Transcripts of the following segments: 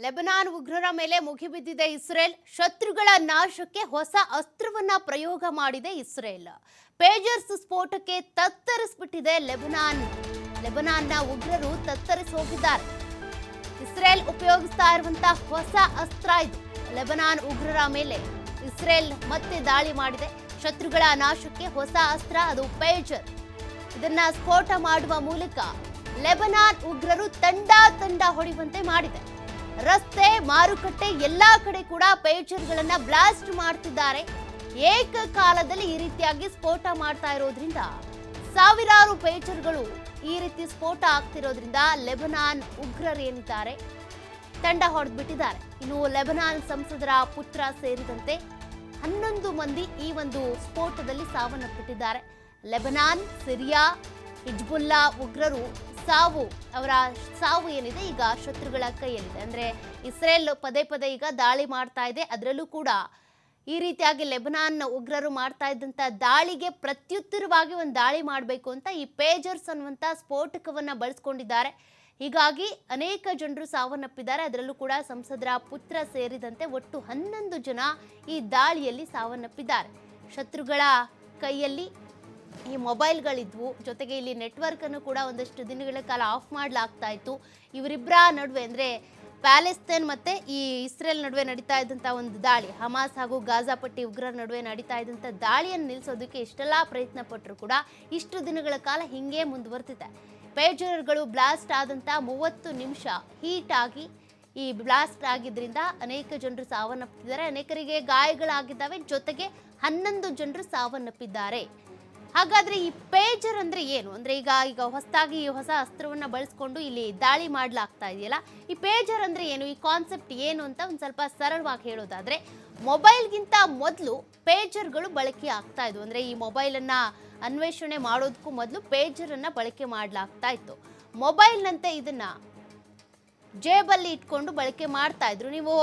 Lebanon ಉಗ್ರರ ಮೇಲೆ ಮುಗಿಬಿದ್ದಿದೆ Israel. ಶತ್ರುಗಳ ನಾಶಕ್ಕೆ ಹೊಸ ಅಸ್ತ್ರವನ್ನ ಪ್ರಯೋಗ ಮಾಡಿದೆ ಇಸ್ರೇಲ್. ಪೇಜರ್ಸ್ ಸ್ಫೋಟಕ್ಕೆ ತತ್ತರಿಸಿಬಿಟ್ಟಿದೆ ಲೆಬನಾನ್ನ ಉಗ್ರರು ತತ್ತರಿಸಿ ಹೋಗಿದ್ದಾರೆ. ಇಸ್ರೇಲ್ ಉಪಯೋಗಿಸ್ತಾ ಇರುವಂತಹ ಹೊಸ ಅಸ್ತ್ರ ಇದು. ಲೆಬನಾನ್ ಉಗ್ರರ ಮೇಲೆ ಇಸ್ರೇಲ್ ಮತ್ತೆ ದಾಳಿ ಮಾಡಿದೆ. ಶತ್ರುಗಳ ನಾಶಕ್ಕೆ ಹೊಸ ಅಸ್ತ್ರ, ಅದು ಪೇಜರ್. ಇದನ್ನ ಸ್ಫೋಟ ಮಾಡುವ ಮೂಲಕ ಲೆಬನಾನ್ ಉಗ್ರರು ತಂಡ ಹೊಡೆಯುವಂತೆ ಮಾಡಿದೆ. ರಸ್ತೆ, ಮಾರುಕಟ್ಟೆ ಎಲ್ಲಾ ಕಡೆ ಕೂಡ ಪೇಜರ್ಗಳನ್ನ ಬ್ಲಾಸ್ಟ್ ಮಾಡ್ತಿದ್ದಾರೆ. ಏಕಕಾಲದಲ್ಲಿ ಈ ರೀತಿಯಾಗಿ ಸ್ಫೋಟ ಮಾಡ್ತಾ ಇರೋದ್ರಿಂದ ಸಾವಿರಾರು ಪೇಜರ್ಗಳು ಈ ರೀತಿ ಸ್ಫೋಟ ಆಗ್ತಿರೋದ್ರಿಂದ ಲೆಬನಾನ್ ಉಗ್ರರು ಏನಿದ್ದಾರೆ ತಂಡ ಹೊಡೆದ್ಬಿಟ್ಟಿದ್ದಾರೆ. ಇನ್ನು ಲೆಬನಾನ್ ಸಂಸದರ ಪುತ್ರ ಸೇರಿದಂತೆ 11 ಮಂದಿ ಈ ಒಂದು ಸ್ಫೋಟದಲ್ಲಿ ಸಾವನ್ನಪ್ಪಿಟ್ಟಿದ್ದಾರೆ. ಲೆಬನಾನ್, ಸಿರಿಯಾ, ಹಿಜ್ಬುಲ್ಲಾ ಉಗ್ರರು ಅವರ ಸಾವು ಏನಿದೆ ಈಗ ಶತ್ರುಗಳ ಕೈಯಲ್ಲಿದೆ. ಅಂದ್ರೆ ಇಸ್ರೇಲ್ ಪದೇ ಈಗ ದಾಳಿ ಮಾಡ್ತಾ ಇದೆ. ಅದರಲ್ಲೂ ಕೂಡ ಈ ರೀತಿಯಾಗಿ ಲೆಬನಾನ್ ಉಗ್ರರು ಮಾಡ್ತಾ ಇದ್ದಂತ ದಾಳಿಗೆ ಪ್ರತ್ಯುತ್ತರವಾಗಿ ಒಂದು ದಾಳಿ ಮಾಡಬೇಕು ಅಂತ ಈ ಪೇಜರ್ಸ್ ಅನ್ನುವಂತ ಸ್ಫೋಟಕವನ್ನ ಬಳಸ್ಕೊಂಡಿದ್ದಾರೆ. ಹೀಗಾಗಿ ಅನೇಕ ಜನರು ಸಾವನ್ನಪ್ಪಿದ್ದಾರೆ. ಅದರಲ್ಲೂ ಕೂಡ ಸಂಸದರ ಪುತ್ರ ಸೇರಿದಂತೆ ಒಟ್ಟು 11 ಜನ ಈ ದಾಳಿಯಲ್ಲಿ ಸಾವನ್ನಪ್ಪಿದ್ದಾರೆ. ಶತ್ರುಗಳ ಕೈಯಲ್ಲಿ ಈ ಮೊಬೈಲ್ಗಳಿದ್ವು, ಜೊತೆಗೆ ಇಲ್ಲಿ ನೆಟ್ವರ್ಕ್ ಅನ್ನು ಕೂಡ ಒಂದಷ್ಟು ದಿನಗಳ ಕಾಲ ಆಫ್ ಮಾಡಲಾಗ್ತಾ ಇತ್ತು. ಇವರಿಬ್ಬರ ನಡುವೆ ಅಂದ್ರೆ ಪ್ಯಾಲೆಸ್ತೈನ್ ಮತ್ತೆ ಈ ಇಸ್ರೇಲ್ ನಡುವೆ ನಡೀತಾ ಇದ್ದಂಥ ಒಂದು ದಾಳಿ, ಹಮಾಸ್ ಹಾಗೂ ಗಾಜಾ ಪಟ್ಟಿ ಉಗ್ರರ ನಡುವೆ ನಡೀತಾ ಇದ್ದಂಥ ದಾಳಿಯನ್ನು ನಿಲ್ಲಿಸೋದಕ್ಕೆ ಇಷ್ಟೆಲ್ಲ ಪ್ರಯತ್ನ ಪಟ್ಟರು ಕೂಡ ಇಷ್ಟು ದಿನಗಳ ಕಾಲ ಹಿಂಗೆ ಮುಂದುವರ್ತಿದೆ. ಪೇಜರ್ಗಳು ಬ್ಲಾಸ್ಟ್ ಆದಂಥ 30 ನಿಮಿಷ ಹೀಟ್ ಆಗಿ ಈ ಬ್ಲಾಸ್ಟ್ ಆಗಿದ್ರಿಂದ ಅನೇಕ ಜನರು ಸಾವನ್ನಪ್ಪಿದ್ದಾರೆ, ಅನೇಕರಿಗೆ ಗಾಯಗಳಾಗಿದ್ದಾವೆ, ಜೊತೆಗೆ 11 ಜನರು ಸಾವನ್ನಪ್ಪಿದ್ದಾರೆ. ಹಾಗಾದ್ರೆ ಈ ಪೇಜರ್ ಅಂದ್ರೆ ಏನು? ಅಂದ್ರೆ ಈಗ ಹೊಸದಾಗಿ ಹೊಸ ಅಸ್ತ್ರವನ್ನ ಬಳಸ್ಕೊಂಡು ಇಲ್ಲಿ ದಾಳಿ ಮಾಡ್ಲಾಗ್ತಾ ಇದೆಯಲ್ಲ, ಈ ಪೇಜರ್ ಅಂದ್ರೆ ಏನು, ಈ ಕಾನ್ಸೆಪ್ಟ್ ಏನು ಅಂತ ಒಂದ್ ಸ್ವಲ್ಪ ಸರಳವಾಗಿ ಹೇಳೋದಾದ್ರೆ, ಮೊಬೈಲ್ಗಿಂತ ಮೊದಲು ಪೇಜರ್ಗಳು ಬಳಕೆ ಆಗ್ತಾ ಇದ್ವು. ಅಂದ್ರೆ ಈ ಮೊಬೈಲ್ ಅನ್ನ ಅನ್ವೇಷಣೆ ಮಾಡೋದಕ್ಕೂ ಮೊದಲು ಪೇಜರ್ ಅನ್ನ ಬಳಕೆ ಮಾಡ್ಲಾಗ್ತಾ ಇತ್ತು. ಮೊಬೈಲ್ನಂತೆ ಇದನ್ನ ಜೇಬಲ್ಲಿ ಇಟ್ಕೊಂಡು ಬಳಕೆ ಮಾಡ್ತಾ ಇದ್ರು. ನೀವು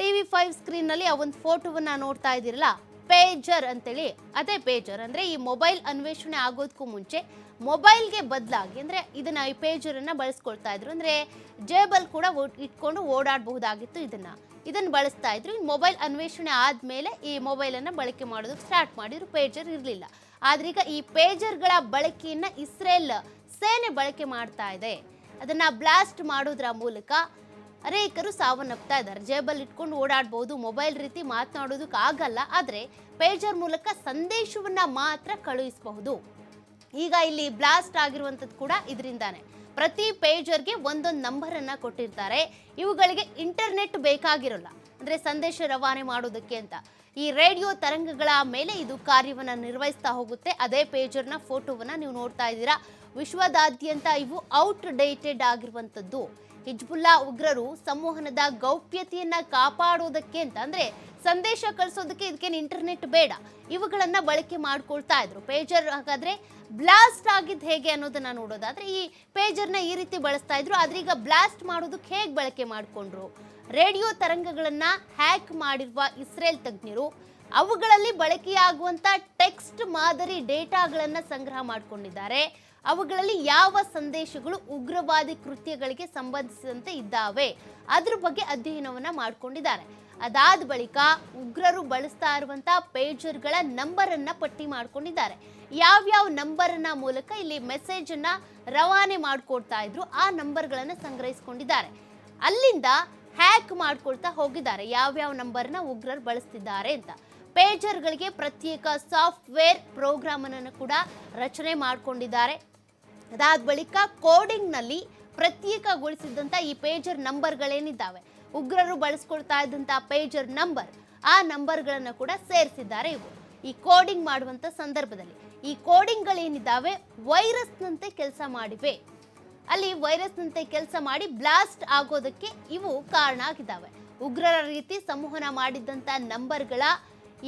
TV5 ಸ್ಕ್ರೀನ್ ನಲ್ಲಿ ಆ ಒಂದು ಫೋಟೋವನ್ನ ನೋಡ್ತಾ ಇದ್ದೀರಲ್ಲ, ಪೇಜರ್ ಅಂತೇಳಿ, ಅದೇ ಪೇಜರ್. ಅಂದ್ರೆ ಈ ಮೊಬೈಲ್ ಅನ್ವೇಷಣೆ ಆಗೋದಕ್ಕೂ ಮುಂಚೆ ಮೊಬೈಲ್ಗೆ ಬದಲಾಗಿ ಅಂದ್ರೆ ಇದನ್ನ ಈ ಪೇಜರ್ ಅನ್ನ ಬಳಸ್ಕೊಳ್ತಾ ಇದ್ರು. ಅಂದ್ರೆ ಜೇಬಲ್ ಕೂಡ ಇಟ್ಕೊಂಡು ಓಡಾಡಬಹುದಾಗಿತ್ತು. ಇದನ್ನ ಬಳಸ್ತಾ ಇದ್ರು. ಈ ಮೊಬೈಲ್ ಅನ್ವೇಷಣೆ ಆದ್ಮೇಲೆ ಈ ಮೊಬೈಲ್ ಅನ್ನ ಬಳಕೆ ಮಾಡೋದಕ್ಕೆ ಸ್ಟಾರ್ಟ್ ಮಾಡಿದ್ರು. ಪೇಜರ್ ಇರಲಿಲ್ಲ. ಆದ್ರೆ ಈಗ ಈ ಪೇಜರ್ಗಳ ಬಳಕೆಯನ್ನ ಇಸ್ರೇಲ್ ಸೇನೆ ಬಳಕೆ ಮಾಡ್ತಾ ಇದೆ. ಅದನ್ನ ಬ್ಲಾಸ್ಟ್ ಮಾಡೋದ್ರ ಮೂಲಕ ಅನೇಕರು ಸಾವನ್ನಪ್ತಾ ಇದ್ದಾರೆ. ಜೇಬಲ್ ಇಟ್ಕೊಂಡು ಓಡಾಡಬಹುದು, ಮೊಬೈಲ್ ರೀತಿ ಮಾತನಾಡೋದಕ್ಕೆ ಆಗಲ್ಲ, ಆದ್ರೆ ಪೇಜರ್ ಮೂಲಕ ಸಂದೇಶವನ್ನ ಮಾತ್ರ ಕಳುಹಿಸಬಹುದು. ಈಗ ಇಲ್ಲಿ ಬ್ಲಾಸ್ಟ್ ಆಗಿರುವಂತದ್ದು ಕೂಡ ಇದರಿಂದಾನೆ. ಪ್ರತಿ ಪೇಜರ್ಗೆ ಒಂದೊಂದು ನಂಬರ್ ಅನ್ನ ಕೊಟ್ಟಿರ್ತಾರೆ. ಇವುಗಳಿಗೆ ಇಂಟರ್ನೆಟ್ ಬೇಕಾಗಿರೋಲ್ಲ, ಅಂದ್ರೆ ಸಂದೇಶ ರವಾನೆ ಮಾಡೋದಕ್ಕೆ ಅಂತ. ಈ ರೇಡಿಯೋ ತರಂಗಗಳ ಮೇಲೆ ಇದು ಕಾರ್ಯವನ್ನ ನಿರ್ವಹಿಸ್ತಾ ಹೋಗುತ್ತೆ. ಅದೇ ಪೇಜರ್ನ ಫೋಟೋವನ್ನ ನೀವು ನೋಡ್ತಾ ಇದ್ದೀರಾ. ವಿಶ್ವದಾದ್ಯಂತ ಇವು ಔಟ್ಡೇಟೆಡ್ ಆಗಿರುವಂತದ್ದು. ಹಿಜ್ಬುಲ್ಲಾ ಉಗ್ರರು ಸಂವಹನದ ಗೌಪ್ಯತೆಯನ್ನ ಕಾಪಾಡೋದಕ್ಕೆ ಅಂತ, ಅಂದ್ರೆ ಸಂದೇಶ ಕಳಿಸೋದಕ್ಕೆ ಇದಕ್ಕೇನು ಇಂಟರ್ನೆಟ್ ಬೇಡ, ಇವುಗಳನ್ನ ಬಳಕೆ ಮಾಡ್ಕೊಳ್ತಾ ಇದ್ರು. ಪೇಜರ್ ಹಾಗಾದ್ರೆ ಬ್ಲಾಸ್ಟ್ ಆಗಿದ್ದು ಹೇಗೆ ಅನ್ನೋದನ್ನ ನೋಡೋದಾದ್ರೆ, ಈ ಪೇಜರ್ನ ಈ ರೀತಿ ಬಳಸ್ತಾ ಇದ್ರು. ಆದ್ರೆ ಈಗ ಬ್ಲಾಸ್ಟ್ ಮಾಡೋದಕ್ಕೆ ಹೇಗೆ ಬಳಕೆ ಮಾಡ್ಕೊಂಡ್ರು? ರೇಡಿಯೋ ತರಂಗಗಳನ್ನ ಹ್ಯಾಕ್ ಮಾಡಿರುವ ಇಸ್ರೇಲ್ ತಜ್ಞರು ಅವುಗಳಲ್ಲಿ ಬಳಕೆಯಾಗುವಂತ ಟೆಕ್ಸ್ಟ್ ಮಾದರಿ ಡೇಟಾಗಳನ್ನ ಸಂಗ್ರಹ ಮಾಡ್ಕೊಂಡಿದ್ದಾರೆ. ಅವುಗಳಲ್ಲಿ ಯಾವ ಸಂದೇಶಗಳು ಉಗ್ರವಾದಿ ಕೃತ್ಯಗಳಿಗೆ ಸಂಬಂಧಿಸಿದಂತೆ ಇದ್ದಾವೆ ಅದ್ರ ಬಗ್ಗೆ ಅಧ್ಯಯನವನ್ನ ಮಾಡ್ಕೊಂಡಿದ್ದಾರೆ. ಅದಾದ ಬಳಿಕ ಉಗ್ರರು ಬಳಸ್ತಾ ಇರುವಂತ ಪೇಜರ್ಗಳ ನಂಬರ್ ಅನ್ನ ಪಟ್ಟಿ ಮಾಡ್ಕೊಂಡಿದ್ದಾರೆ. ಯಾವ್ಯಾವ ನಂಬರ್ನ ಮೂಲಕ ಇಲ್ಲಿ ಮೆಸೇಜ್ ಅನ್ನ ರವಾನೆ ಮಾಡ್ಕೊಡ್ತಾ ಇದ್ರು ಆ ನಂಬರ್ಗಳನ್ನ ಸಂಗ್ರಹಿಸಿಕೊಂಡಿದ್ದಾರೆ. ಅಲ್ಲಿಂದ ಹ್ಯಾಕ್ ಮಾಡ್ಕೊಳ್ತಾ ಹೋಗಿದ್ದಾರೆ ಯಾವ್ಯಾವ ನಂಬರ್ನ ಉಗ್ರರು ಬಳಸ್ತಿದ್ದಾರೆ ಅಂತ. ಪೇಜರ್ಗಳಿಗೆ ಪ್ರತ್ಯೇಕ ಸಾಫ್ಟ್ವೇರ್ ಪ್ರೋಗ್ರಾಮ್ ಅನ್ನು ಕೂಡ ರಚನೆ ಮಾಡ್ಕೊಂಡಿದ್ದಾರೆ. ಅದಾದ ಬಳಿಕ ಕೋಡಿಂಗ್ ನಲ್ಲಿ ಪ್ರತ್ಯೇಕಗೊಳಿಸಿದಂತ ಈ ಪೇಜರ್ ನಂಬರ್ಗಳೇನಿದ್ದಾವೆ, ಉಗ್ರರು ಬಳಸ್ಕೊಳ್ತಾ ಇದ್ದಂತ ಪೇಜರ್ ನಂಬರ್, ಆ ನಂಬರ್ಗಳನ್ನು ಕೂಡ ಸೇರಿಸಿದ್ದಾರೆ ಇವು ಈ ಕೋಡಿಂಗ್ ಮಾಡುವಂತ ಸಂದರ್ಭದಲ್ಲಿ. ಈ ಕೋಡಿಂಗ್ಗಳೇನಿದ್ದಾವೆ ವೈರಸ್ನಂತೆ ಕೆಲಸ ಮಾಡಿವೆ. ಅಲ್ಲಿ ವೈರಸ್ನಂತೆ ಕೆಲಸ ಮಾಡಿ ಬ್ಲಾಸ್ಟ್ ಆಗೋದಕ್ಕೆ ಇವು ಕಾರಣ ಆಗಿದ್ದಾವೆ. ಉಗ್ರರ ರೀತಿ ಸಂವಹನ ಮಾಡಿದಂತ ನಂಬರ್ಗಳ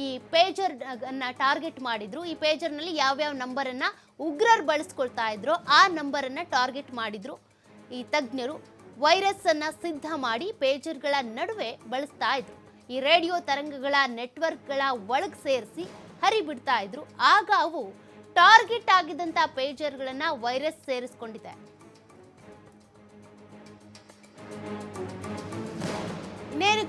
ಈ ಪೇಜರ್ ಅನ್ನ ಟಾರ್ಗೆಟ್ ಮಾಡಿದ್ರು. ಈ ಪೇಜರ್ ನಲ್ಲಿ ಯಾವ್ಯಾವ ನಂಬರ್ ಅನ್ನ ಉಗ್ರರು ಬಳಸ್ಕೊಳ್ತಾ ಇದ್ರು ಆ ನಂಬರ್ ಅನ್ನ ಟಾರ್ಗೆಟ್ ಮಾಡಿದ್ರು ಈ ತಜ್ಞರು. ವೈರಸ್ ಅನ್ನ ಸಿದ್ಧ ಮಾಡಿ ಪೇಜರ್ಗಳ ನಡುವೆ ಬಳಸ್ತಾ ಇದ್ರು. ಈ ರೇಡಿಯೋ ತರಂಗಗಳ ನೆಟ್ವರ್ಕ್ಗಳ ಒಳಗೆ ಸೇರಿಸಿ ಹರಿಬಿಡ್ತಾ ಇದ್ರು. ಆಗ ಅವು ಟಾರ್ಗೆಟ್ ಆಗಿದ್ದಂತ ಪೇಜರ್ಗಳನ್ನ ವೈರಸ್ ಸೇರಿಸ್ಕೊಂಡಿದೆ.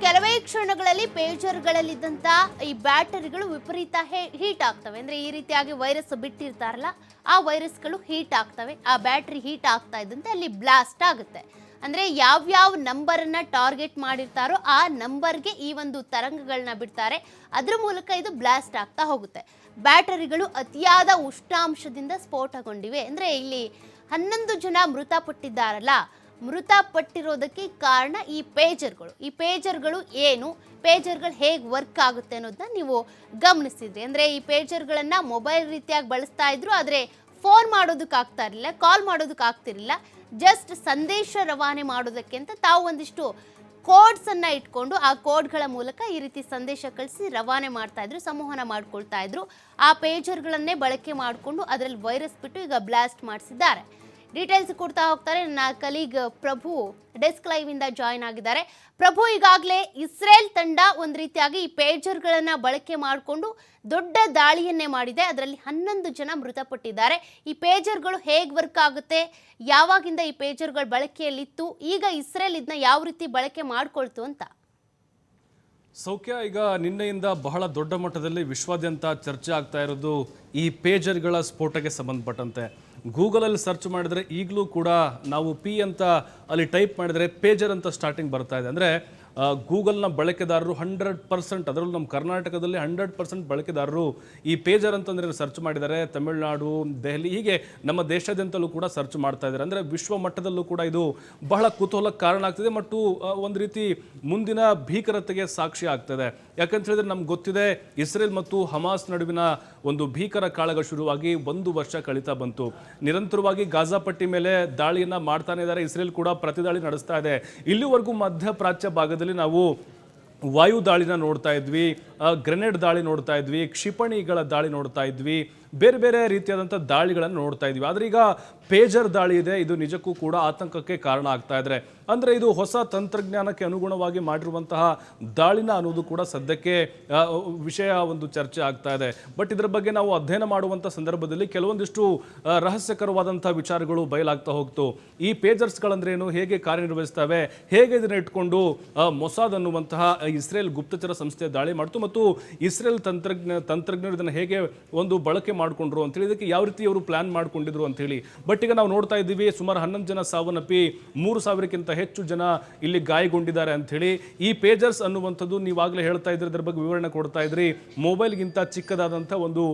ಕೆಲವೇ ಕ್ಷಣಗಳಲ್ಲಿ ಪೇಜರ್ಗಳಲ್ಲಿದ್ದಂಥ ಈ ಬ್ಯಾಟರಿಗಳು ವಿಪರೀತ ಹೀಟ್ ಆಗ್ತವೆ. ಅಂದರೆ ಈ ರೀತಿಯಾಗಿ ವೈರಸ್ ಬಿಟ್ಟಿರ್ತಾರಲ್ಲ, ಆ ವೈರಸ್ಗಳು ಹೀಟ್ ಆಗ್ತವೆ. ಆ ಬ್ಯಾಟ್ರಿ ಹೀಟ್ ಆಗ್ತಾ ಇದ್ದಂತೆ ಅಲ್ಲಿ ಬ್ಲಾಸ್ಟ್ ಆಗುತ್ತೆ. ಅಂದರೆ ಯಾವ್ಯಾವ ನಂಬರನ್ನು ಟಾರ್ಗೆಟ್ ಮಾಡಿರ್ತಾರೋ ಆ ನಂಬರ್ಗೆ ಈ ಒಂದು ತರಂಗಗಳನ್ನ ಬಿಡ್ತಾರೆ. ಅದ್ರ ಮೂಲಕ ಇದು ಬ್ಲಾಸ್ಟ್ ಆಗ್ತಾ ಹೋಗುತ್ತೆ. ಬ್ಯಾಟರಿಗಳು ಅತಿಯಾದ ಉಷ್ಣಾಂಶದಿಂದ ಸ್ಫೋಟಗೊಂಡಿವೆ. ಅಂದರೆ ಇಲ್ಲಿ 11 ಜನ ಮೃತಪಟ್ಟಿದ್ದಾರಲ್ಲ, ಮೃತಪಟ್ಟಿರೋದಕ್ಕೆ ಕಾರಣ ಈ ಪೇಜರ್ಗಳು ಏನು, ಪೇಜರ್ಗಳು ಹೇಗೆ ವರ್ಕ್ ಆಗುತ್ತೆ ಅನ್ನೋದನ್ನ ನೀವು ಗಮನಿಸಿದ್ರಿ. ಅಂದರೆ ಈ ಪೇಜರ್ಗಳನ್ನು ಮೊಬೈಲ್ ರೀತಿಯಾಗಿ ಬಳಸ್ತಾ ಇದ್ರು, ಆದರೆ ಫೋನ್ ಮಾಡೋದಕ್ಕೆ ಆಗ್ತಾ ಇರಲಿಲ್ಲ, ಕಾಲ್ ಮಾಡೋದಕ್ಕೆ ಆಗ್ತಿರಲಿಲ್ಲ. ಜಸ್ಟ್ ಸಂದೇಶ ರವಾನೆ ಮಾಡೋದಕ್ಕೆ ಅಂತ ತಾವು ಒಂದಿಷ್ಟು ಕೋಡ್ಸನ್ನು ಇಟ್ಕೊಂಡು ಆ ಕೋಡ್ಗಳ ಮೂಲಕ ಈ ರೀತಿ ಸಂದೇಶ ಕಳಿಸಿ ರವಾನೆ ಮಾಡ್ತಾ ಇದ್ರು, ಸಂವಹನ ಮಾಡ್ಕೊಳ್ತಾ ಇದ್ರು. ಆ ಪೇಜರ್ಗಳನ್ನೇ ಬಳಕೆ ಮಾಡಿಕೊಂಡು ಅದರಲ್ಲಿ ವೈರಸ್ ಬಿಟ್ಟು ಈಗ ಬ್ಲಾಸ್ಟ್ ಮಾಡಿಸಿದ್ದಾರೆ. ಡೀಟೇಲ್ಸ್ ಕೊಡ್ತಾ ಹೋಗ್ತಾರೆ ನನ್ನ ಕಲೀಗ್ ಪ್ರಭು, ಡೆಸ್ಕ್ ಲೈವ್ ಇಂದ ಜಾಯಿನ್ ಆಗಿದ್ದಾರೆ. ಪ್ರಭು, ಈಗಾಗಲೇ ಇಸ್ರೇಲ್ ತಂಡ ಒಂದು ರೀತಿಯಾಗಿ ಈ ಪೇಜರ್ಗಳನ್ನು ಬಳಕೆ ಮಾಡಿಕೊಂಡು ದೊಡ್ಡ ದಾಳಿಯನ್ನೇ ಮಾಡಿದೆ. ಅದರಲ್ಲಿ 11 ಜನ ಮೃತಪಟ್ಟಿದ್ದಾರೆ. ಈ ಪೇಜರ್ಗಳು ಹೇಗೆ ವರ್ಕ್ ಆಗುತ್ತೆ, ಯಾವಾಗಿಂದ ಈ ಪೇಜರ್ಗಳು ಬಳಕೆಯಲ್ಲಿತ್ತು, ಈಗ ಇಸ್ರೇಲ್ ಇದನ್ನ ಯಾವ ರೀತಿ ಬಳಕೆ ಮಾಡ್ಕೊಳ್ತು ಅಂತ? ಸೌಖ್ಯ, ಈಗ ನಿನ್ನೆಯಿಂದ ಬಹಳ ದೊಡ್ಡ ಮಟ್ಟದಲ್ಲಿ ವಿಶ್ವಾದ್ಯಂತ ಚರ್ಚೆ ಆಗ್ತಾ ಇರೋದು ಈ ಪೇಜರ್ಗಳ ಸ್ಫೋಟಕ್ಕೆ ಸಂಬಂಧಪಟ್ಟಂತೆ. ಗೂಗಲಲ್ಲಿ ಸರ್ಚ್ ಮಾಡಿದರೆ ಈಗಲೂ ಕೂಡ ನಾವು ಪಿ ಅಂತ ಅಲ್ಲಿ ಟೈಪ್ ಮಾಡಿದರೆ ಪೇಜರ್ ಅಂತ ಸ್ಟಾರ್ಟಿಂಗ್ ಬರ್ತಾ ಇದೆ. ಅಂದರೆ ಗೂಗಲ್ನ ಬಳಕೆದಾರರು 100%, ಅದರಲ್ಲೂ ನಮ್ಮ ಕರ್ನಾಟಕದಲ್ಲಿ 100% ಬಳಕೆದಾರರು ಈ ಪೇಜರ್ ಅಂತಂದರೆ ಸರ್ಚ್ ಮಾಡಿದ್ದಾರೆ. ತಮಿಳುನಾಡು, ದೆಹಲಿ, ಹೀಗೆ ನಮ್ಮ ದೇಶಾದ್ಯಂತಲೂ ಕೂಡ ಸರ್ಚ್ ಮಾಡ್ತಾ ಇದ್ದಾರೆ. ಅಂದರೆ ವಿಶ್ವ ಮಟ್ಟದಲ್ಲೂ ಕೂಡ ಇದು ಬಹಳ ಕುತೂಹಲಕ್ಕೆ ಕಾರಣ ಆಗ್ತಿದೆ ಮತ್ತು ಒಂದು ರೀತಿ ಮುಂದಿನ ಭೀಕರತೆಗೆ ಸಾಕ್ಷಿ ಆಗ್ತದೆ. ಯಾಕಂತ ಹೇಳಿದ್ರೆ ನಮ್ಗೆ ಗೊತ್ತಿದೆ, ಇಸ್ರೇಲ್ ಮತ್ತು ಹಮಾಸ್ ನಡುವಿನ ಒಂದು ಭೀಕರ ಕಾಳಗ ಶುರುವಾಗಿ 1 ವರ್ಷ ಕಳೀತಾ ಬಂತು. ನಿರಂತರವಾಗಿ ಗಾಜಾ ಪಟ್ಟಿ ಮೇಲೆ ದಾಳಿಯನ್ನು ಮಾಡ್ತಾನೆ ಇದ್ದಾರೆ. ಇಸ್ರೇಲ್ ಕೂಡ ಪ್ರತಿದಾಳಿ ನಡೆಸ್ತಾ ಇದೆ. ಇಲ್ಲಿವರೆಗೂ ಮಧ್ಯಪ್ರಾಚ್ಯ ಭಾಗದಲ್ಲಿ ನಾವು ವಾಯು ದಾಳಿನ ನೋಡ್ತಾ ಇದ್ವಿ, ಗ್ರೆನೇಡ್ ದಾಳಿ ನೋಡ್ತಾ ಇದ್ವಿ, ಕ್ಷಿಪಣಿಗಳ ದಾಳಿ ನೋಡ್ತಾ ಇದ್ವಿ, ಬೇರೆ ಬೇರೆ ರೀತಿಯಾದಂಥ ದಾಳಿಗಳನ್ನು ನೋಡ್ತಾ ಇದ್ವಿ. ಆದರೆ ಈಗ ಪೇಜರ್ ದಾಳಿ ಇದೆ, ಇದು ನಿಜಕ್ಕೂ ಕೂಡ ಆತಂಕಕ್ಕೆ ಕಾರಣ ಆಗ್ತಾ ಇದ್ದಾರೆ. ಅಂದರೆ ಇದು ಹೊಸ ತಂತ್ರಜ್ಞಾನಕ್ಕೆ ಅನುಗುಣವಾಗಿ ಮಾಡಿರುವಂತಹ ದಾಳಿನ ಅನ್ನೋದು ಕೂಡ ಸದ್ಯಕ್ಕೆ ವಿಷಯ ಒಂದು ಚರ್ಚೆ ಆಗ್ತಾ ಇದೆ. ಬಟ್ ಇದರ ಬಗ್ಗೆ ನಾವು ಅಧ್ಯಯನ ಮಾಡುವಂಥ ಸಂದರ್ಭದಲ್ಲಿ ಕೆಲವೊಂದಿಷ್ಟು ರಹಸ್ಯಕರವಾದಂಥ ವಿಚಾರಗಳು ಬಯಲಾಗ್ತಾ ಹೋಗ್ತು. ಈ ಪೇಜರ್ಸ್ಗಳಂದ್ರೇನು, ಹೇಗೆ ಕಾರ್ಯನಿರ್ವಹಿಸ್ತವೆ, ಹೇಗೆ ಇದನ್ನು ಇಟ್ಕೊಂಡು ಮೊಸಾದ್ ಅನ್ನುವಂತಹ ಇಸ್ರೇಲ್ ಗುಪ್ತಚರ ಸಂಸ್ಥೆ ದಾಳಿ ಮಾಡ್ತು ಮತ್ತು ಇಸ್ರೇಲ್ ತಂತ್ರಜ್ಞರು ಇದನ್ನು ಹೇಗೆ ಒಂದು ಬಳಕೆ ಮಾಡಿಕೊಂಡ್ರು ಅಂತೇಳಿ, ಇದಕ್ಕೆ ಯಾವ ರೀತಿ ಅವರು ಪ್ಲಾನ್ ಮಾಡ್ಕೊಂಡಿದ್ರು ಅಂತೇಳಿ. ಬಟ್ ಈಗ ನಾವು ನೋಡ್ತಾ ಇದ್ದೀವಿ, ಸುಮಾರು 11 ಜನ ಸಾವನ್ನಪ್ಪಿ 3000ಕ್ಕಿಂತ ಹೆಚ್ಚು ಜನ ಇಲ್ಲಿ ಗಾಯಗೊಂಡಿದ್ದಾರೆ ಅಂಥೇಳಿ. ಈ ಪೇಜರ್ಸ್ ಅನ್ನುವಂಥದ್ದು ನೀವಾಗಲೇ ಹೇಳ್ತಾ ಇದ್ರಿ, ಇದ್ರ ಬಗ್ಗೆ ವಿವರಣೆ ಕೊಡ್ತಾ ಇದ್ರಿ, ಮೊಬೈಲ್ಗಿಂತ ಚಿಕ್ಕದಾದಂಥ ಒಂದು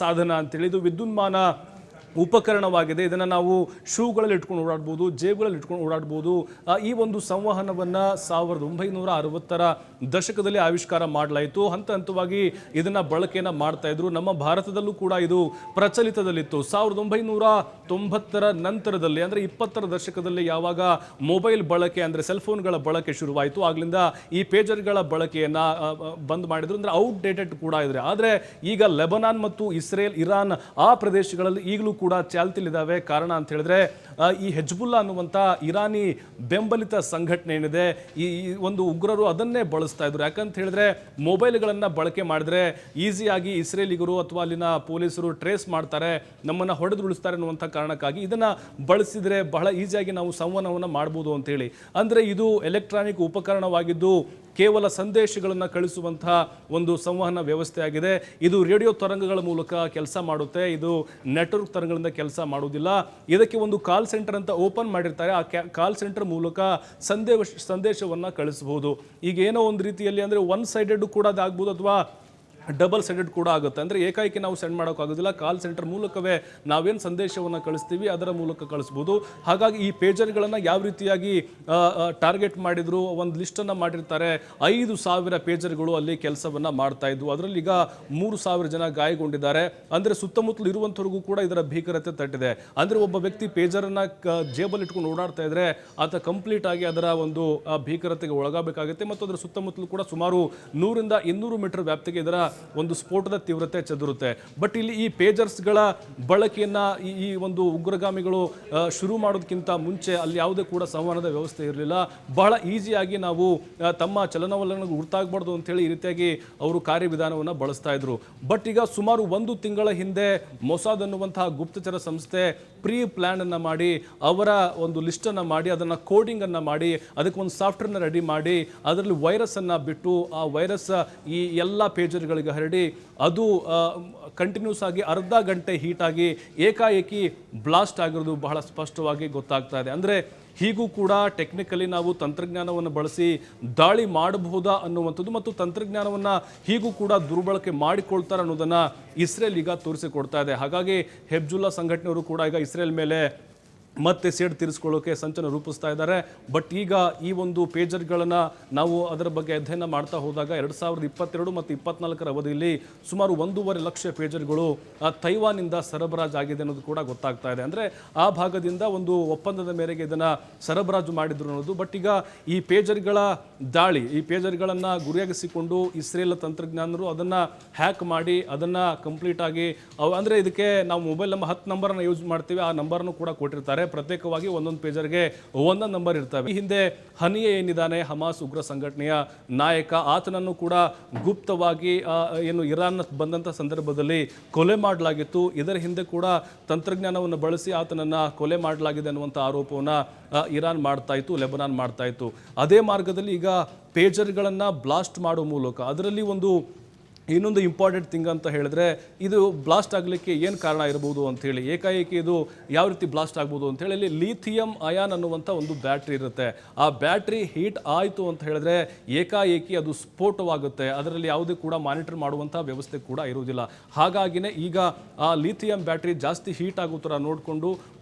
ಸಾಧನ ಅಂತೇಳಿ. ಇದು ವಿದ್ಯುನ್ಮಾನ ಉಪಕರಣವಾಗಿದೆ. ಇದನ್ನು ನಾವು ಶೂಗಳಲ್ಲಿ ಇಟ್ಕೊಂಡು ಓಡಾಡ್ಬೋದು, ಜೇಬುಗಳಲ್ಲಿ ಇಟ್ಕೊಂಡು ಓಡಾಡ್ಬೋದು. ಈ ಒಂದು ಸಂವಹನವನ್ನು 1960ರ ದಶಕದಲ್ಲಿ ಆವಿಷ್ಕಾರ ಮಾಡಲಾಯಿತು. ಹಂತ ಹಂತವಾಗಿ ಇದನ್ನು ಬಳಕೆಯನ್ನು ಮಾಡ್ತಾ ಇದ್ರು. ನಮ್ಮ ಭಾರತದಲ್ಲೂ ಕೂಡ ಇದು ಪ್ರಚಲಿತದಲ್ಲಿತ್ತು. 1990ರ ನಂತರದಲ್ಲಿ, ಅಂದರೆ 20ರ ದಶಕದಲ್ಲಿ ಯಾವಾಗ ಮೊಬೈಲ್ ಬಳಕೆ ಅಂದರೆ ಸೆಲ್ಫೋನ್ಗಳ ಬಳಕೆ ಶುರುವಾಯಿತು, ಆಗಲಿಂದ ಈ ಪೇಜರ್ಗಳ ಬಳಕೆಯನ್ನು ಬಂದ್ ಮಾಡಿದ್ರು. ಅಂದರೆ ಔಟ್ಡೇಟೆಡ್ ಕೂಡ ಇದ್ರೆ. ಆದರೆ ಈಗ ಲೆಬನಾನ್ ಮತ್ತು ಇಸ್ರೇಲ್, ಇರಾನ್ ಆ ಪ್ರದೇಶಗಳಲ್ಲಿ ಈಗಲೂ ಕೂಡ ಚಾಲ್ತಿಲಿದ್ದಾವೆ. ಕಾರಣ ಅಂತ ಹೇಳಿದ್ರೆ ಈ ಹೆಜ್ಬುಲ್ಲಾ ಅನ್ನುವಂಥ ಇರಾನಿ ಬೆಂಬಲಿತ ಸಂಘಟನೆ ಏನಿದೆ, ಈ ಒಂದು ಉಗ್ರರು ಅದನ್ನೇ ಬಳಸ್ತಾ ಇದ್ರು. ಯಾಕಂತ ಹೇಳಿದ್ರೆ ಮೊಬೈಲ್ಗಳನ್ನು ಬಳಕೆ ಮಾಡಿದ್ರೆ ಈಸಿಯಾಗಿ ಇಸ್ರೇಲಿಗರು ಅಥವಾ ಅಲ್ಲಿನ ಪೊಲೀಸರು ಟ್ರೇಸ್ ಮಾಡ್ತಾರೆ, ನಮ್ಮನ್ನು ಹೊಡೆದುರುಳಿಸ್ತಾರೆ ಅನ್ನುವಂಥ ಕಾರಣಕ್ಕಾಗಿ ಇದನ್ನು ಬಳಸಿದರೆ ಬಹಳ ಈಸಿಯಾಗಿ ನಾವು ಸಂವಹನವನ್ನು ಮಾಡ್ಬೋದು ಅಂತೇಳಿ. ಅಂದರೆ ಇದು ಎಲೆಕ್ಟ್ರಾನಿಕ್ ಉಪಕರಣವಾಗಿದ್ದು ಕೇವಲ ಸಂದೇಶಗಳನ್ನು ಕಳಿಸುವಂತಹ ಒಂದು ಸಂವಹನ ವ್ಯವಸ್ಥೆ ಆಗಿದೆ. ಇದು ರೇಡಿಯೋ ತರಂಗಗಳ ಮೂಲಕ ಕೆಲಸ ಮಾಡುತ್ತೆ, ಇದು ನೆಟ್ವರ್ಕ್ ತರಂಗಗಳಿಂದ ಕೆಲಸ ಮಾಡುವುದಿಲ್ಲ. ಇದಕ್ಕೆ ಒಂದು ಕಾಲ್ ಸೆಂಟರ್ ಅಂತ ಓಪನ್ ಮಾಡಿರ್ತಾರೆ. ಆ ಕಾಲ್ ಸೆಂಟರ್ ಮೂಲಕ ಸಂದೇಶವನ್ನು ಕಳಿಸಬಹುದು. ಈಗ ಏನೋ ಒಂದು ರೀತಿಯಲ್ಲಿ ಅಂದರೆ ಒನ್ ಸೈಡೆಡ್ ಕೂಡ ಅದಾಗ್ಬೋದು ಅಥವಾ ಡಬಲ್ ಸೈಡೆಡ್ ಕೂಡ ಆಗುತ್ತೆ. ಅಂದರೆ ಏಕಾಏಕಿ ನಾವು ಸೆಂಡ್ ಮಾಡೋಕ್ಕಾಗೋದಿಲ್ಲ. ಕಾಲ್ ಸೆಂಟರ್ ಮೂಲಕವೇ ನಾವೇನು ಸಂದೇಶವನ್ನು ಕಳಿಸ್ತೀವಿ ಅದರ ಮೂಲಕ ಕಳಿಸ್ಬೋದು. ಹಾಗಾಗಿ ಈ ಪೇಜರ್ಗಳನ್ನು ಯಾವ ರೀತಿಯಾಗಿ ಟಾರ್ಗೆಟ್ ಮಾಡಿದ್ರು, ಒಂದು ಲಿಸ್ಟನ್ನು ಮಾಡಿರ್ತಾರೆ. 5000 ಪೇಜರ್ಗಳು ಅಲ್ಲಿ ಕೆಲಸವನ್ನು ಮಾಡ್ತಾ ಇದ್ವು. ಅದರಲ್ಲಿ ಈಗ 3000 ಜನ ಗಾಯಗೊಂಡಿದ್ದಾರೆ. ಅಂದರೆ ಸುತ್ತಮುತ್ತಲು ಇರುವಂಥವ್ರಿಗೂ ಕೂಡ ಇದರ ಭೀಕರತೆ ತಟ್ಟಿದೆ. ಅಂದರೆ ಒಬ್ಬ ವ್ಯಕ್ತಿ ಪೇಜರನ್ನು ಜೇಬಲ್ಲಿ ಇಟ್ಕೊಂಡು ಓಡಾಡ್ತಾ ಇದ್ರೆ ಆತ ಕಂಪ್ಲೀಟ್ ಆಗಿ ಅದರ ಒಂದು ಭೀಕರತೆಗೆ ಒಳಗಾಗಬೇಕಾಗುತ್ತೆ. ಮತ್ತು ಅದರ ಸುತ್ತಮುತ್ತಲು ಕೂಡ ಸುಮಾರು 100ರಿಂದ 200 ಮೀಟರ್ ವ್ಯಾಪ್ತಿಗೆ ಇದರ ಒಂದು ಸ್ಫೋಟದ ತೀವ್ರತೆ ಚದುರುತ್ತೆ. ಬಟ್ ಇಲ್ಲಿ ಈ ಪೇಜರ್ಸ್ಗಳ ಬಳಕೆಯನ್ನ ಈ ಒಂದು ಉಗ್ರಗಾಮಿಗಳು ಶುರು ಮಾಡೋದಕ್ಕಿಂತ ಮುಂಚೆ ಅಲ್ಲಿ ಯಾವುದೇ ಕೂಡ ಸಂವಹನದ ವ್ಯವಸ್ಥೆ ಇರಲಿಲ್ಲ. ಬಹಳ ಈಸಿಯಾಗಿ ನಾವು ತಮ್ಮ ಚಲನವಲನಗಳು ಗುರ್ತಾಗಬಾರ್ದು ಅಂತೇಳಿ ಈ ರೀತಿಯಾಗಿ ಅವರು ಕಾರ್ಯವಿಧಾನವನ್ನು ಬಳಸ್ತಾ ಇದ್ರು. ಬಟ್ ಈಗ ಸುಮಾರು 1 ತಿಂಗಳ ಹಿಂದೆ ಮೊಸಾದ್ ಅನ್ನುವಂತಹ ಗುಪ್ತಚರ ಸಂಸ್ಥೆ ಪ್ರೀ ಪ್ಲಾನ್ ಅನ್ನ ಮಾಡಿ ಅವರ ಒಂದು ಲಿಸ್ಟ್ ಅನ್ನ ಮಾಡಿ ಅದನ್ನ ಕೋಡಿಂಗ್ ಅನ್ನ ಮಾಡಿ ಅದಕ್ಕೆ ಒಂದು ಸಾಫ್ಟ್ವೇರ್ನ ರೆಡಿ ಮಾಡಿ ಅದರಲ್ಲಿ ವೈರಸ್ ಅನ್ನ ಬಿಟ್ಟು ಆ ವೈರಸ್ ಈ ಎಲ್ಲ ಪೇಜರ್ಗಳಿಗೆ ಹರಡಿ ಅದು ಕಂಟಿನ್ಯೂಸ್ ಆಗಿ ಅರ್ಧ ಗಂಟೆ ಹೀಟ್ ಆಗಿ ಏಕಾಏಕಿ ಬ್ಲಾಸ್ಟ್ ಆಗಿರೋದು ಬಹಳ ಸ್ಪಷ್ಟವಾಗಿ ಗೊತ್ತಾಗ್ತಾ ಇದೆ. ಅಂದರೆ ಹೀಗೂ ಕೂಡ ಟೆಕ್ನಿಕಲಿ ನಾವು ತಂತ್ರಜ್ಞಾನವನ್ನು ಬಳಸಿ ದಾಳಿ ಮಾಡಬಹುದಾ ಅನ್ನುವಂಥದ್ದು ಮತ್ತು ತಂತ್ರಜ್ಞಾನವನ್ನು ಹೀಗೂ ಕೂಡ ದುರ್ಬಳಕೆ ಮಾಡಿಕೊಳ್ತಾರೆ ಅನ್ನೋದನ್ನು ಇಸ್ರೇಲ್ ಈಗ ತೋರಿಸಿಕೊಡ್ತಾ ಇದೆ. ಹಾಗಾಗಿ ಹೆಬ್ಜುಲ್ಲಾ ಸಂಘಟನೆಯವರು ಕೂಡ ಈಗ ಇಸ್ರೇಲ್ ಮೇಲೆ ಮತ್ತೆ ಸೇಡು ತೀರಿಸ್ಕೊಳ್ಳೋಕೆ ಸಂಚನ್ನು ರೂಪಿಸ್ತಾ ಇದ್ದಾರೆ. ಬಟ್ ಈಗ ಈ ಒಂದು ಪೇಜರ್ಗಳನ್ನು ನಾವು ಅದರ ಬಗ್ಗೆ ಅಧ್ಯಯನ ಮಾಡ್ತಾ ಹೋದಾಗ 2022 ಮತ್ತು 2024 ಅವಧಿಯಲ್ಲಿ ಸುಮಾರು 1.5 ಲಕ್ಷ ಪೇಜರ್ಗಳು ತೈವಾನಿಂದ ಸರಬರಾಜು ಆಗಿದೆ ಅನ್ನೋದು ಕೂಡ ಗೊತ್ತಾಗ್ತಾ ಇದೆ. ಅಂದರೆ ಆ ಭಾಗದಿಂದ ಒಂದು ಒಪ್ಪಂದದ ಮೇರೆಗೆ ಇದನ್ನು ಸರಬರಾಜು ಮಾಡಿದ್ರು ಅನ್ನೋದು. ಬಟ್ ಈಗ ಈ ಪೇಜರ್ಗಳ ದಾಳಿ, ಈ ಪೇಜರ್ಗಳನ್ನು ಗುರಿಯಾಗಿಸಿಕೊಂಡು ಇಸ್ರೇಲ್ ತಂತ್ರಜ್ಞಾನರು ಅದನ್ನು ಹ್ಯಾಕ್ ಮಾಡಿ ಅದನ್ನು ಕಂಪ್ಲೀಟ್ ಆಗಿ ಅಂದರೆ ಇದಕ್ಕೆ ನಾವು ಮೊಬೈಲ್ ನಂಬರ್ 10 ನಂಬರನ್ನು ಯೂಸ್ ಮಾಡ್ತೀವಿ, ಆ ನಂಬರನ್ನು ಕೂಡ ಕೊಟ್ಟಿರ್ತಾರೆ. ಪ್ರತ್ಯೇಕವಾಗಿ ಒಂದೊಂದು ಪೇಜರ್ಗೆ ಒಂದೊಂದು ನಂಬರ್ ಇರ್ತವೆ. ಈ ಹಿಂದೆ ಹನಿಯೆ ಏನಿದ್ದಾನೆ ಹಮಾಸ್ ಉಗ್ರ ಸಂಘಟನೆಯ ನಾಯಕ, ಆತನನ್ನು ಕೂಡ ಗುಪ್ತವಾಗಿ ಏನು ಇರಾನ್ ಬಂದಂಥ ಸಂದರ್ಭದಲ್ಲಿ ಕೊಲೆ ಮಾಡಲಾಗಿತ್ತು. ಇದರ ಹಿಂದೆ ಕೂಡ ತಂತ್ರಜ್ಞಾನವನ್ನು ಬಳಸಿ ಆತನನ್ನು ಕೊಲೆ ಮಾಡಲಾಗಿದೆ ಅನ್ನುವಂಥ ಆರೋಪವನ್ನು ಇರಾನ್ ಮಾಡ್ತಾ ಇತ್ತು, ಲೆಬನಾನ್ ಮಾಡ್ತಾ ಇತ್ತು. ಅದೇ ಮಾರ್ಗದಲ್ಲಿ ಈಗ ಪೇಜರ್ಗಳನ್ನು ಬ್ಲಾಸ್ಟ್ ಮಾಡೋ ಮೂಲಕ ಅದರಲ್ಲಿ ಇನ್ನೊಂದು ಇಂಪಾರ್ಟೆಂಟ್ ಥಿಂಗ್ ಅಂತ ಹೇಳಿದ್ರೆ ಇದು ಬ್ಲಾಸ್ಟ್ ಆಗಲಿಕ್ಕೆ ಏನು ಕಾರಣ ಇರಬಹುದು ಅಂತೇಳಿ, ಏಕಾಏಕಿ ಇದು ಯಾವ ರೀತಿ ಬ್ಲಾಸ್ಟ್ ಆಗ್ಬೋದು ಅಂತೇಳಿ ಇಲ್ಲಿ ಲಿಥಿಯಂ ಅಯಾನ್ ಅನ್ನುವಂಥ ಒಂದು ಬ್ಯಾಟ್ರಿ ಇರುತ್ತೆ. ಆ ಬ್ಯಾಟ್ರಿ ಹೀಟ್ ಆಯಿತು ಅಂತ ಹೇಳಿದ್ರೆ ಏಕಾಏಕಿ ಅದು ಸ್ಫೋಟವಾಗುತ್ತೆ. ಅದರಲ್ಲಿ ಯಾವುದೇ ಕೂಡ ಮಾನಿಟರ್ ಮಾಡುವಂಥ ವ್ಯವಸ್ಥೆ ಕೂಡ ಇರುವುದಿಲ್ಲ. ಹಾಗಾಗಿನೇ ಈಗ ಆ ಲಿಥಿಯಂ ಬ್ಯಾಟ್ರಿ ಜಾಸ್ತಿ ಹೀಟ್ ಆಗೋ ಥರ ನೋಡಿಕೊಂಡು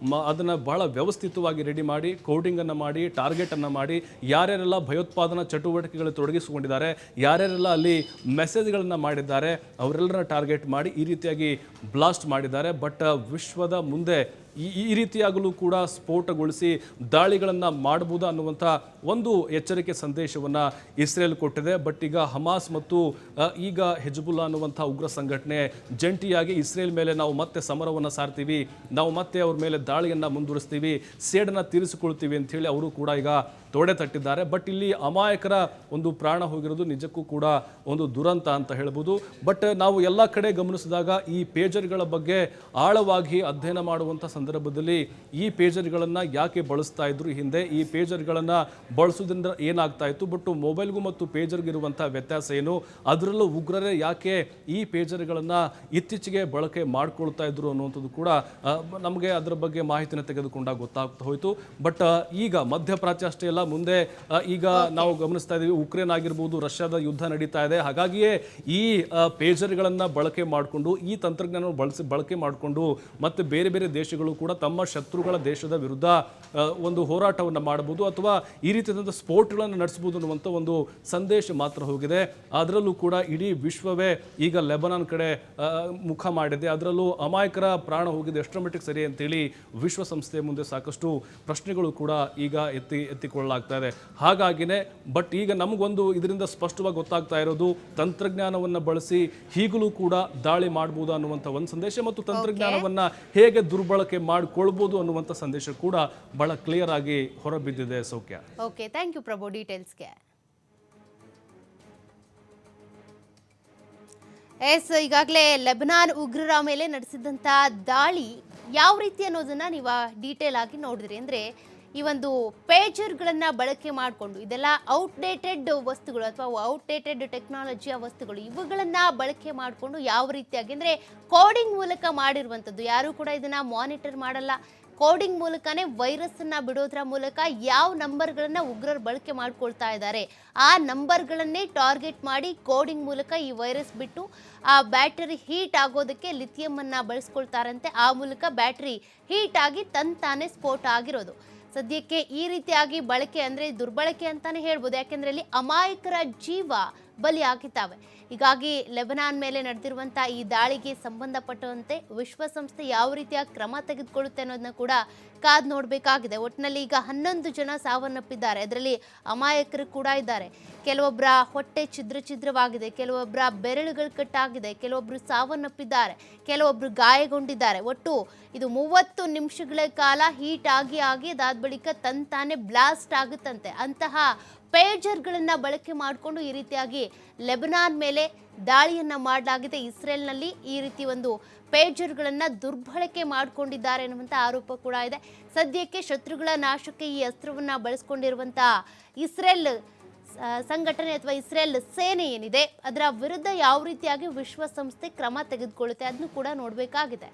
ಅದನ್ನು ಬಹಳ ವ್ಯವಸ್ಥಿತವಾಗಿ ರೆಡಿ ಮಾಡಿ ಕೋಡಿಂಗನ್ನು ಮಾಡಿ ಟಾರ್ಗೆಟನ್ನು ಮಾಡಿ ಯಾರ್ಯಾರೆಲ್ಲ ಭಯೋತ್ಪಾದನಾ ಚಟುವಟಿಕೆಗಳಲ್ಲಿ ತೊಡಗಿಸಿಕೊಂಡಿದ್ದಾರೆ, ಯಾರ್ಯಾರೆಲ್ಲ ಅಲ್ಲಿ ಮೆಸೇಜ್ಗಳನ್ನು ಮಾಡಿ ಅವರೆಲ್ಲರ ಟಾರ್ಗೆಟ್ ಮಾಡಿ ಈ ರೀತಿಯಾಗಿ ಬ್ಲಾಸ್ಟ್ ಮಾಡಿದ್ದಾರೆ. ಬಟ್ ವಿಶ್ವದ ಮುಂದೆ ಈ ರೀತಿಯಾಗಲೂ ಕೂಡ ಸ್ಫೋಟಗೊಳಿಸಿ ದಾಳಿಗಳನ್ನು ಮಾಡಬಹುದು ಅನ್ನುವಂಥ ಒಂದು ಎಚ್ಚರಿಕೆ ಸಂದೇಶವನ್ನು ಇಸ್ರೇಲ್ ಕೊಟ್ಟಿದೆ. ಬಟ್ ಈಗ ಹಮಾಸ್ ಮತ್ತು ಈಗ ಹೆಜ್ಬುಲ್ಲಾ ಅನ್ನುವಂಥ ಉಗ್ರ ಸಂಘಟನೆ ಜಂಟಿಯಾಗಿ ಇಸ್ರೇಲ್ ಮೇಲೆ ನಾವು ಮತ್ತೆ ಸಮರವನ್ನು ಸಾರ್ತೀವಿ, ನಾವು ಮತ್ತೆ ಅವ್ರ ಮೇಲೆ ದಾಳಿಯನ್ನು ಮುಂದುವರಿಸ್ತೀವಿ, ಸೇಡನ್ನು ತೀರಿಸಿಕೊಳ್ತೀವಿ ಅಂಥೇಳಿ ಅವರು ಕೂಡ ಈಗ ತೊಡೆ ತಟ್ಟಿದ್ದಾರೆ. ಬಟ್ ಇಲ್ಲಿ ಅಮಾಯಕರ ಒಂದು ಪ್ರಾಣ ಹೋಗಿರೋದು ನಿಜಕ್ಕೂ ಕೂಡ ಒಂದು ದುರಂತ ಅಂತ ಹೇಳ್ಬೋದು. ಬಟ್ ನಾವು ಎಲ್ಲ ಕಡೆ ಗಮನಿಸಿದಾಗ ಈ ಪೇಜರ್ಗಳ ಬಗ್ಗೆ ಆಳವಾಗಿ ಅಧ್ಯಯನ ಮಾಡುವಂಥ ಸಂದರ್ಭದಲ್ಲಿ ಈ ಪೇಜರ್ಗಳನ್ನು ಯಾಕೆ ಬಳಸ್ತಾ ಇದ್ರು ಹಿಂದೆ, ಈ ಪೇಜರ್ಗಳನ್ನು ಬಳಸೋದ್ರಿಂದ ಏನಾಗ್ತಾ ಇತ್ತು, ಬಟ್ ಮೊಬೈಲ್ಗೂ ಮತ್ತು ಪೇಜರ್ಗಿರುವಂಥ ವ್ಯತ್ಯಾಸ ಏನು, ಅದರಲ್ಲೂ ಉಗ್ರರೇ ಯಾಕೆ ಈ ಪೇಜರ್ಗಳನ್ನು ಇತ್ತೀಚೆಗೆ ಬಳಕೆ ಮಾಡ್ಕೊಳ್ತಾ ಇದ್ರು ಅನ್ನುವಂಥದ್ದು ಕೂಡ ನಮಗೆ ಅದರ ಬಗ್ಗೆ ಮಾಹಿತಿನ ತೆಗೆದುಕೊಂಡಾಗ ಗೊತ್ತಾಗ್ತಾ ಹೋಯಿತು. ಬಟ್ ಈಗ ಮಧ್ಯಪ್ರಾಚ್ಯ ಅಷ್ಟೇ ಅಲ್ಲ, ಮುಂದೆ ಈಗ ನಾವು ಗಮನಿಸ್ತಾ ಇದ್ದೀವಿ ಉಕ್ರೇನ್ ಆಗಿರ್ಬೋದು, ರಷ್ಯಾದ ಯುದ್ಧ ನಡೀತಾ ಇದೆ. ಹಾಗಾಗಿಯೇ ಈ ಪೇಜರ್ಗಳನ್ನು ಬಳಕೆ ಮಾಡಿಕೊಂಡು ಈ ತಂತ್ರಜ್ಞಾನವನ್ನು ಬಳಕೆ ಮಾಡಿಕೊಂಡು ಮತ್ತೆ ಬೇರೆ ಬೇರೆ ದೇಶಗಳು ಕೂಡ ತಮ್ಮ ಶತ್ರುಗಳ ದೇಶದ ವಿರುದ್ಧ ಒಂದು ಹೋರಾಟವನ್ನು ಮಾಡಬಹುದು ಅಥವಾ ಈ ರೀತಿಯಾದಂಥ ಸ್ಫೋಟಗಳನ್ನು ನಡೆಸಬಹುದು ಅನ್ನುವಂಥ ಒಂದು ಸಂದೇಶ ಮಾತ್ರ ಹೋಗಿದೆ. ಅದರಲ್ಲೂ ಕೂಡ ಇಡೀ ವಿಶ್ವವೇ ಈಗ ಲೆಬನಾನ್ ಕಡೆ ಮುಖ ಮಾಡಿದೆ. ಅದರಲ್ಲೂ ಅಮಾಯಕರ ಪ್ರಾಣ ಹೋಗಿದೆ ಎಷ್ಟರ ಮಟ್ಟಿಗೆ ಸರಿ ಅಂತೇಳಿ ವಿಶ್ವಸಂಸ್ಥೆಯ ಮುಂದೆ ಸಾಕಷ್ಟು ಪ್ರಶ್ನೆಗಳು ಕೂಡ ಈಗ ಎತ್ತಿಕೊಳ್ಳಲಾಗ್ತಾ ಇದೆ. ಹಾಗಾಗಿನೇ ಬಟ್ ಈಗ ನಮಗೊಂದು ಇದರಿಂದ ಸ್ಪಷ್ಟವಾಗಿ ಗೊತ್ತಾಗ್ತಾ ಇರೋದು ತಂತ್ರಜ್ಞಾನವನ್ನು ಬಳಸಿ ಹೀಗಲೂ ಕೂಡ ದಾಳಿ ಮಾಡಬಹುದು ಅನ್ನುವಂಥ ಒಂದು ಸಂದೇಶ ಮತ್ತು ತಂತ್ರಜ್ಞಾನವನ್ನು ಹೇಗೆ ದುರ್ಬಳಕೆ ಮಾಡಿಕೊಳ್ಬೋದು ಅನ್ನುವಂಥ ಸಂದೇಶ ಕೂಡ ಬಹಳ ಕ್ಲಿಯರ್ ಆಗಿ ಹೊರಬಿದ್ದಿದೆ. ಸೌಖ್ಯ. ಓಕೆ, ಥ್ಯಾಂಕ್ ಯು ಪ್ರಭು ಡೀಟೇಲ್ಸ್ಗೆ. ಈಗಾಗಲೇ ಲೆಬನಾನ್ ಉಗ್ರರ ಮೇಲೆ ನಡೆಸಿದಂಥ ದಾಳಿ ಯಾವ ರೀತಿ ಅನ್ನೋದನ್ನ ನೀವು ಡೀಟೇಲ್ ಆಗಿ ನೋಡಿದ್ರಿ. ಅಂದರೆ ಈ ಒಂದು ಪೇಜರ್ಗಳನ್ನು ಬಳಕೆ ಮಾಡಿಕೊಂಡು ಇದೆಲ್ಲ ಔಟ್ಡೇಟೆಡ್ ವಸ್ತುಗಳು ಅಥವಾ ಔಟ್ಡೇಟೆಡ್ ಟೆಕ್ನಾಲಜಿಯ ವಸ್ತುಗಳು, ಇವುಗಳನ್ನು ಬಳಕೆ ಮಾಡಿಕೊಂಡು ಯಾವ ರೀತಿಯಾಗಿ ಅಂದರೆ ಕೋಡಿಂಗ್ ಮೂಲಕ ಮಾಡಿರುವಂಥದ್ದು, ಯಾರೂ ಕೂಡ ಇದನ್ನು ಮಾನಿಟರ್ ಮಾಡಲ್ಲ. ಕೋಡಿಂಗ್ ಮೂಲಕನೇ ವೈರಸ್ಸನ್ನು ಬಿಡೋದ್ರ ಮೂಲಕ ಯಾವ ನಂಬರ್ಗಳನ್ನು ಉಗ್ರರು ಬಳಕೆ ಮಾಡ್ಕೊಳ್ತಾ ಇದ್ದಾರೆ ಆ ನಂಬರ್ಗಳನ್ನೇ ಟಾರ್ಗೆಟ್ ಮಾಡಿ ಕೋಡಿಂಗ್ ಮೂಲಕ ಈ ವೈರಸ್ ಬಿಟ್ಟು ಆ ಬ್ಯಾಟರಿ ಹೀಟ್ ಆಗೋದಕ್ಕೆ ಲಿಥಿಯಮನ್ನು ಬಳಸ್ಕೊಳ್ತಾರಂತೆ. ಆ ಮೂಲಕ ಬ್ಯಾಟರಿ ಹೀಟ್ ಆಗಿ ತಾನೇ ಸ್ಫೋಟ ಆಗಿರೋದು. ಸದ್ಯಕ್ಕೆ ಈ ರೀತಿಯಾಗಿ ಬಳಕೆ ಅಂದರೆ ದುರ್ಬಳಕೆ ಅಂತಾನೆ ಹೇಳ್ಬೋದು, ಯಾಕೆಂದರೆ ಇಲ್ಲಿ ಅಮಾಯಕರ ಜೀವ ಬಲಿಯಾಗಿದ್ದಾವೆ. ಹೀಗಾಗಿ ಲೆಬನಾನ್ ಮೇಲೆ ನಡೆದಿರುವಂಥ ಈ ದಾಳಿಗೆ ಸಂಬಂಧಪಟ್ಟಂತೆ ವಿಶ್ವಸಂಸ್ಥೆ ಯಾವ ರೀತಿಯ ಕ್ರಮ ತೆಗೆದುಕೊಳ್ಳುತ್ತೆ ಅನ್ನೋದನ್ನ ಕೂಡ ಕಾದು ನೋಡಬೇಕಾಗಿದೆ. ಒಟ್ಟಿನಲ್ಲಿ ಈಗ 11 ಜನ ಸಾವನ್ನಪ್ಪಿದ್ದಾರೆ, ಅದರಲ್ಲಿ ಅಮಾಯಕರು ಕೂಡ ಇದ್ದಾರೆ. ಕೆಲವೊಬ್ಬರ ಹೊಟ್ಟೆ ಛಿದ್ರವಾಗಿದೆ, ಕೆಲವೊಬ್ಬರ ಬೆರಳುಗಳು ಕಟ್ಟಾಗಿದೆ, ಕೆಲವೊಬ್ಬರು ಸಾವನ್ನಪ್ಪಿದ್ದಾರೆ, ಕೆಲವೊಬ್ಬರು ಗಾಯಗೊಂಡಿದ್ದಾರೆ. ಒಟ್ಟು ಇದು 30 ನಿಮಿಷಗಳ ಕಾಲ ಹೀಟ್ ಆಗಿ ಅದಾದ ಬಳಿಕ ತಂತಾನೆ ಬ್ಲಾಸ್ಟ್ ಆಗುತ್ತಂತೆ. ಅಂತಹ ಪೇಜರ್ಗಳನ್ನು ಬಳಕೆ ಮಾಡಿಕೊಂಡು ಈ ರೀತಿಯಾಗಿ ಲೆಬನಾನ್ ಮೇಲೆ ದಾಳಿಯನ್ನ ಮಾಡಲಾಗಿದೆ. ಇಸ್ರೇಲ್ನಲ್ಲಿ ಈ ರೀತಿ ಒಂದು ಪೇಜರ್ಗಳನ್ನು ದುರ್ಬಳಕೆ ಮಾಡಿಕೊಂಡಿದ್ದಾರೆ ಎನ್ನುವಂಥ ಆರೋಪ ಕೂಡ ಇದೆ. ಸದ್ಯಕ್ಕೆ ಶತ್ರುಗಳ ನಾಶಕ್ಕೆ ಈ ಅಸ್ತ್ರವನ್ನು ಬಳಸಿಕೊಂಡಿರುವಂತಹ ಇಸ್ರೇಲ್ ಸಂಘಟನೆ ಅಥವಾ ಇಸ್ರೇಲ್ ಸೇನೆ ಏನಿದೆ ಅದರ ವಿರುದ್ಧ ಯಾವ ರೀತಿಯಾಗಿ ವಿಶ್ವಸಂಸ್ಥೆ ಕ್ರಮ ತೆಗೆದುಕೊಳ್ಳುತ್ತೆ ಅದನ್ನು ಕೂಡ ನೋಡಬೇಕಾಗಿದೆ.